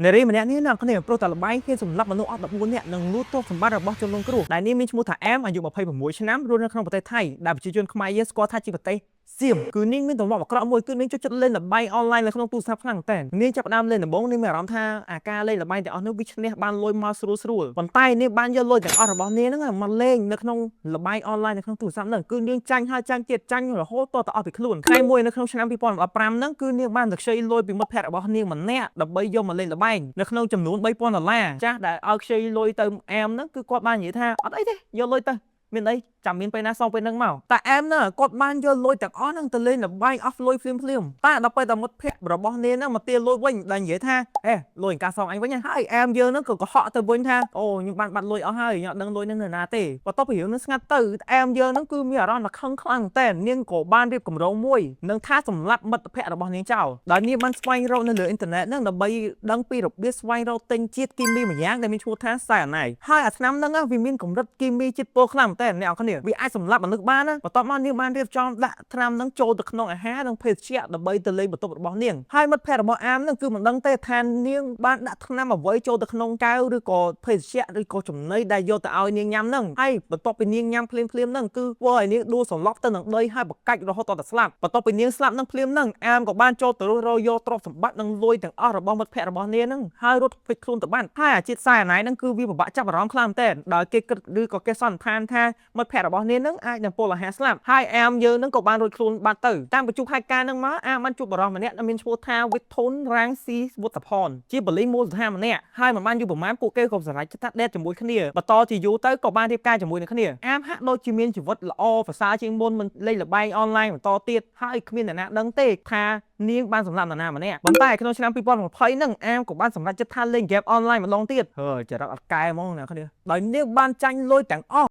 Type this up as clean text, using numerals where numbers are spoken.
នារីម្នាក់នេះណាគ្នាប្រុសតែល្បែងគេសម្លាប់មនុស្សអស់14នាក់និងលួចទ្រព្យសម្បត្តិរបស់ជនរងគ្រោះដែលនេះមានឈ្មោះថាអែមអាយុ26ឆ្នាំរស់នៅក្នុងប្រទេសថៃដែលប្រជាជនខ្មែរយើងស្គាល់ថាជាប្រទេសសៀមគឺនាងមានទម្លាប់អាក្រក់មួយគឺនាងចូលចិត្តលេងល្បែងអនឡាញនៅក្នុងទូរស័ព្ទខ្លាំងតែនាងចាប់ផ្ដើមលេងដំបូងនាងមានអារម្មណ៍ថាអាការលេងល្បែងទាំងអស់នោះវាឈ្នះបានលុយមកស្រួលប៉ុន្តែនាងបានយកលុយទាំងអស់របស់នាងហ្នឹងមកលេងនៅក្នុងល្បែងអនឡាញនៅក្នុងទូរស័ព្ទហ្នឹងគឺនាងចាញ់ហើយចាញ់ទៀតចាញ់រហូតតទៅអស់ពីខ្លួនថ្ងៃមួយនៅក្នុងឆ្នាំ2015ហ្នឹងគឺនាងបានទៅខ្ចីលុយពីមិត្តភក្តិរបស់នាងម្នាក់ដើម្បីយកមកលេងល្បែងនៅក្នុងចំនួន$3000ចាស់ដែលឲ្យខ្ចីលុយទៅអែមហ្នឹងគឺគាត់បាននិយាយថាអត់អីទេយកលុយទៅមានអីចាំមានពេលណាសងពេលហ្នឹងមកតែអែមណាគាត់បានយកលុយទាំងអស់ហ្នឹងទៅលេងល្បែងអស់លុយភ្លាមតែដល់ពេលតែមិត្តភក្តិរបស់នាងហ្នឹងមកទាលុយវិញដែលនិយាយថាអេលុយការសងអញវិញហើយអែមយើងហ្នឹងក៏កុហកទៅវិញថាអូខ្ញុំបានបាត់លុយអស់ហើយខ្ញុំអត់ដឹងលុយហ្នឹងនៅណាទេបន្ទាប់ពីរឿងហ្នឹងស្ងាត់ទៅអែមយើងហ្នឹងគឺមានអារម្មណ៍ថាខឹងខ្លាំងតែនាងក៏បានរៀបកម្រងមួយនឹងថាសម្លាប់មិត្តភក្តិរបស់នាងចោលដោយនាងបានស្វែងរកនៅលើអ៊ីនធឺណិតហ្នឹងដើម្បីដឹងពីរបៀបស្វែងរកទិញជាតិគីមីម្យ៉ាងដែលមានឈ្មោះថាសៃអាណៃហើយអាថ្នាំហ្នឹងវាមានកម្រិតគីមីជាតិពុលខ្លាំងតែអ្នកនរគ្នាវាអាចសម្លាប់មនុស្សបានណាបន្ទាប់មកនាងបានរៀបចំដាក់ថ្នាំហ្នឹងចូលទៅក្នុងអាហារនិងភេសជ្ជៈដើម្បីទៅលេងបន្ទប់របស់នាងហើយមិត្តភក្តិរបស់អាមហ្នឹងគឺមិនដឹងទេថានាងបានដាក់ថ្នាំអ្វីចូលទៅក្នុងកែវឬក៏ភេសជ្ជៈឬក៏ចំណីដែលយកទៅឲ្យនាងញ៉ាំហ្នឹងហើយបន្ទាប់ពីនាងញ៉ាំភ្លាមហ្នឹងគឺធ្វើឲ្យនាងដួលសន្លប់ទៅនឹងដីហើយបកាច់រហូតដល់ស្លាប់បន្ទាប់ពីនាងស្លាប់ហ្នឹងភ្លាមហ្នឹងអាមក៏បានចូលទៅរកយកទ្រព្យសម្បត្តិនិងលុយទាំងអស់របស់មិត្តភក្តិរបស់នាងហ្នឹងហើយរត់គេចខ្លួនទៅបានហើយអាជាតិសៃអាណៃហ្នឹងគឺវាពិបាកចាប់អារម្មណ៍ខ្លាំងមែនទែនដោយគេគិតឬក៏គេសន្និដ្ឋានថាមិត្តភក្តិរបស់នាងហ្នឹងអាចនឹងពលអាហារស្លាប់ហើយអាមយើងហ្នឹងក៏បានរួចខ្លួនបានទៅតាមបញ្ជូហេតុការណ៍ហ្នឹងមកអាមបានជួបបរិសម្នាក់ដែលមានឈ្មោះថាវិធុនរាងស៊ីវុទ្ធផនជាបលីមូលដ្ឋានម្នាក់ហើយមិនបានយូរប្រហែលពួកគេក៏សម្រេចចិត្តថាដេតជាមួយគ្នាបន្តជាយូរទៅក៏បានរៀបការជាមួយនឹងគ្នាអាមហាក់ដូចជាមានជីវិតល្អប្រសើរជាងមុនមិនលេងល្បែងអនឡាញបន្តទៀតហើយគ្មានអ្នកណាដឹងទេថានាងបានសម្លាប់នរណាម្នាក់ប៉ុន្តែក្នុងឆ្នាំ2020ហ្នឹងអាមក៏បានសម្រេចចិត្តថាលេងហ្គេមអនឡាញម្ដងទៀតចរិតអត់កែហ្មងអ្នកគ្នាដោយនាងបានចាញ់លុយទាំងអស់